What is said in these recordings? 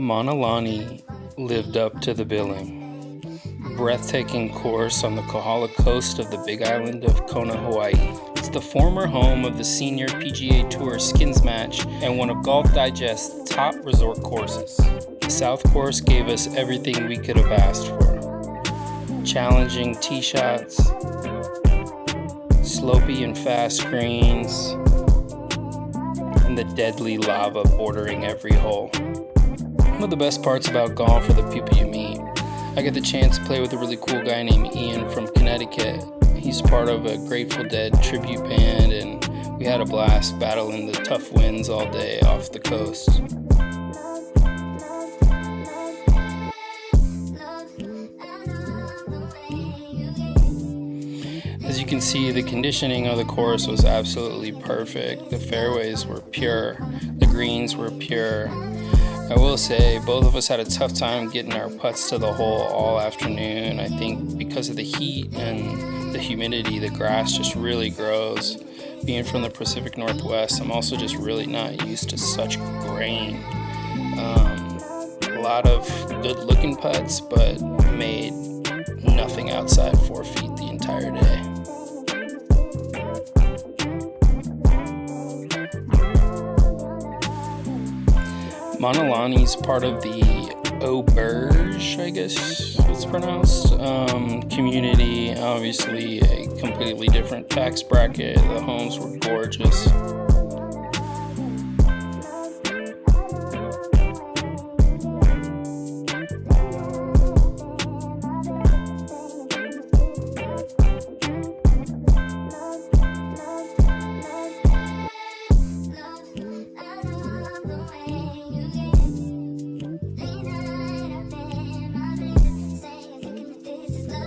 Mauna Lani lived up to the billing. Breathtaking course on the Kohala coast of the big island of Kona, Hawaii. It's the former home of the senior PGA Tour skins match and one of Golf Digest's top resort courses. The South Course gave us everything we could have asked for. Challenging tee shots, slopey and fast greens, and the deadly lava bordering every hole. One of the best parts about golf are the people you meet. I get the chance to play with a really cool guy named Ian from Connecticut. He's part of a Grateful Dead tribute band, and we had a blast battling the tough winds all day off the coast. As you can see, the conditioning of the course was absolutely perfect. The fairways were pure, the greens were pure. I will say, both of us had a tough time getting our putts to the hole all afternoon. I think because of the heat and the humidity, the grass just really grows. Being from the Pacific Northwest, I'm also just really not used to such grain. A lot of good-looking putts, but made nothing outside 4 feet the entire day. Mauna Lani's part of the Auberge, I guess it's pronounced, community. Obviously a completely different tax bracket. The homes were gorgeous.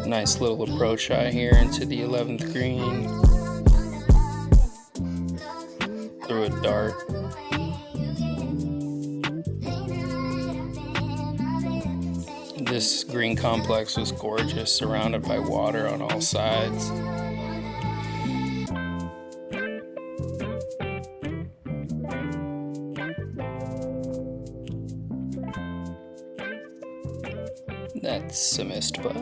Nice little approach shot here into the 11th green. Through a dart. This green complex was gorgeous, surrounded by water on all sides. That's a missed putt.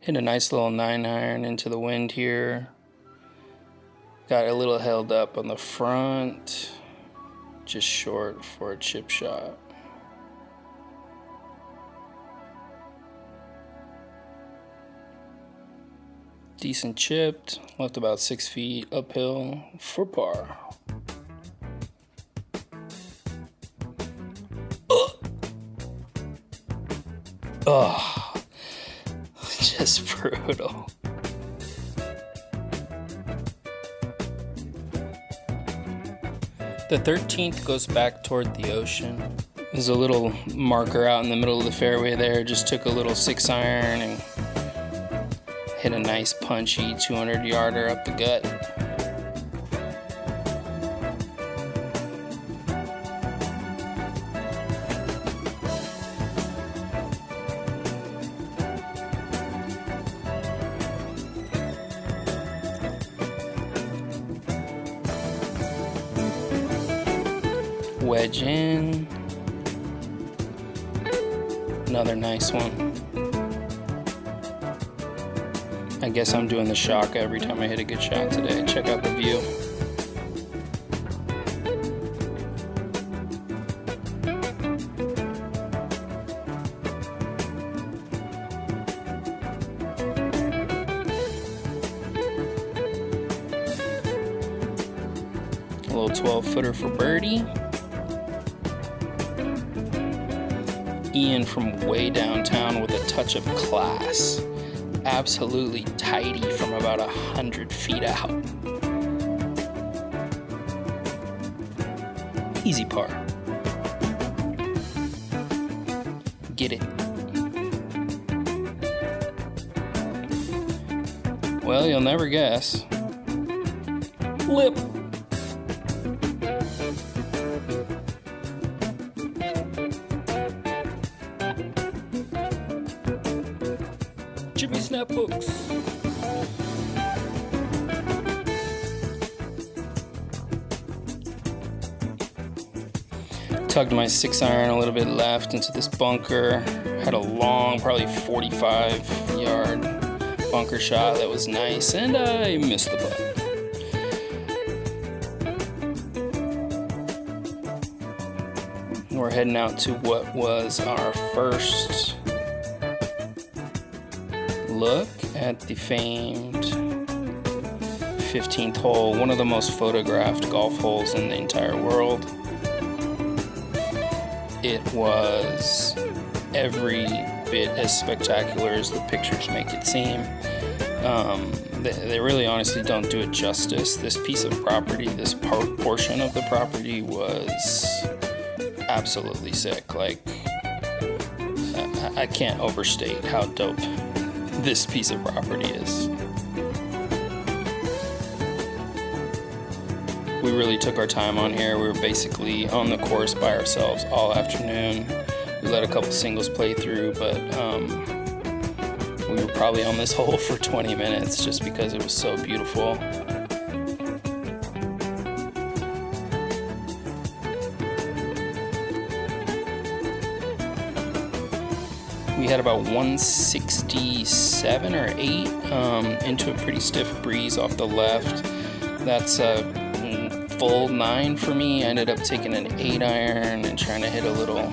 Hit a nice little 9-iron into the wind here. Got a little held up on the front. Just short for a chip shot. Decent chipped. Left about 6 feet uphill for par. Ugh. Just brutal. The 13th goes back toward the ocean. There's a little marker out in the middle of the fairway there. Just took a little 6-iron and hit a nice punchy 200-yarder up the gut. Wedge in. Another nice one. I guess I'm doing the shock every time I hit a good shot today. Check out the view. A little 12-footer for birdie. Ian from way downtown with a touch of class. Absolutely tidy from about 100 feet out. Easy par. Get it. Well, you'll never guess. Lip. snap hooks. Tugged my 6-iron a little bit left into this bunker. Had a long, probably 45-yard bunker shot that was nice, and I missed the putt. We're heading out to what was our first look at the famed 15th hole, one of the most photographed golf holes in the entire world. It was every bit as spectacular as the pictures make it seem. They really honestly don't do it justice. This piece of property, this portion of the property was absolutely sick. Like, I can't overstate how dope this piece of property is. We really took our time on here. We were basically on the course by ourselves all afternoon. We let a couple singles play through, but we were probably on this hole for 20 minutes just because it was so beautiful. We had about 167 or 8 into a pretty stiff breeze off the left. That's a full 9 for me. I ended up taking an 8-iron and trying to hit a little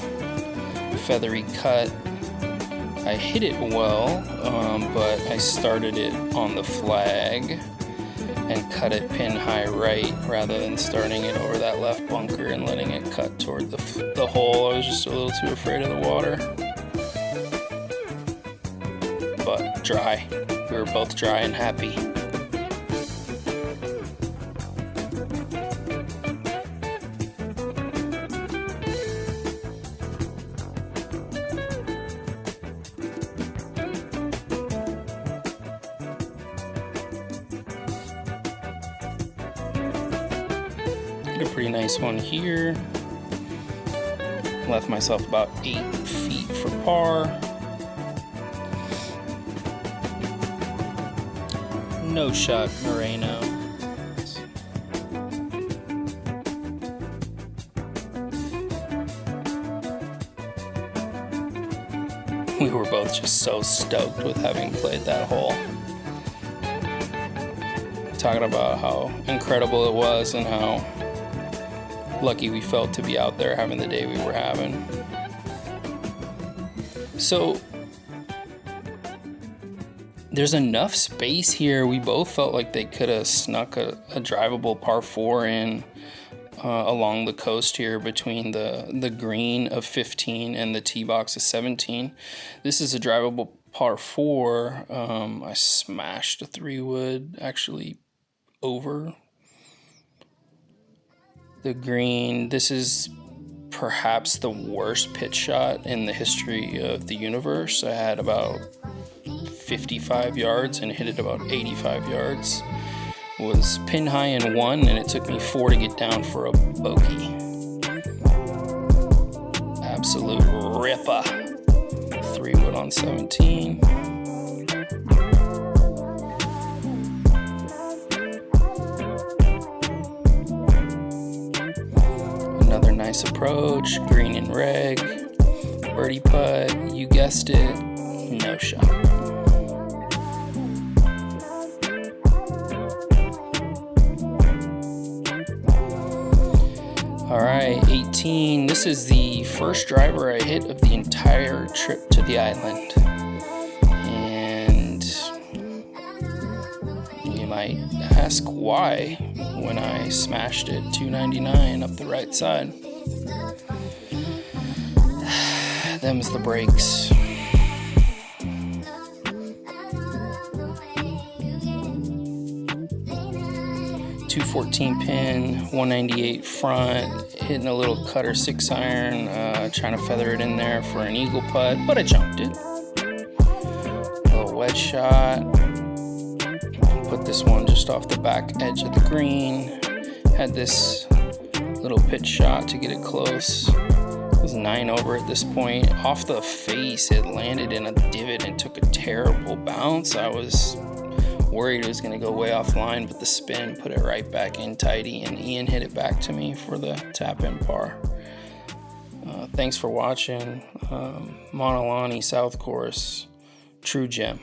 feathery cut. I hit it well, but I started it on the flag and cut it pin high right rather than starting it over that left bunker and letting it cut toward the hole. I was just a little too afraid of the water. But dry. We were both dry and happy. Did a pretty nice one here. Left myself about 8 feet for par. No shot, Moreno. We were both just so stoked with having played that hole. Talking about how incredible it was and how lucky we felt to be out there having the day we were having. So there's enough space here. We both felt like they could have snuck a drivable par 4 in along the coast here between the green of 15 and the tee box of 17. This is a drivable par 4. I smashed a 3-wood actually over the green. This is perhaps the worst pitch shot in the history of the universe. I had about 55 yards and hit it about 85 yards. It was pin high in 1 and it took me 4 to get down for a bogey. Absolute ripper. 3-wood on 17. Another nice approach, green and reg, birdie putt, you guessed it, no shot. All right, 18. This is the first driver I hit of the entire trip to the island. And you might ask why when I smashed it 299 up the right side. Them's the breaks. 214 pin, 198 front, hitting a little cutter 6-iron, trying to feather it in there for an eagle putt, but I jumped it. A little wedge shot. Put this one just off the back edge of the green. Had this little pitch shot to get it close. It was 9 over at this point. Off the face, it landed in a divot and took a terrible bounce. I was worried it was going to go way offline, but the spin put it right back in tighty, and Ian hit it back to me for the tap-in par. Thanks for watching. Mauna Lani South Course, true gem.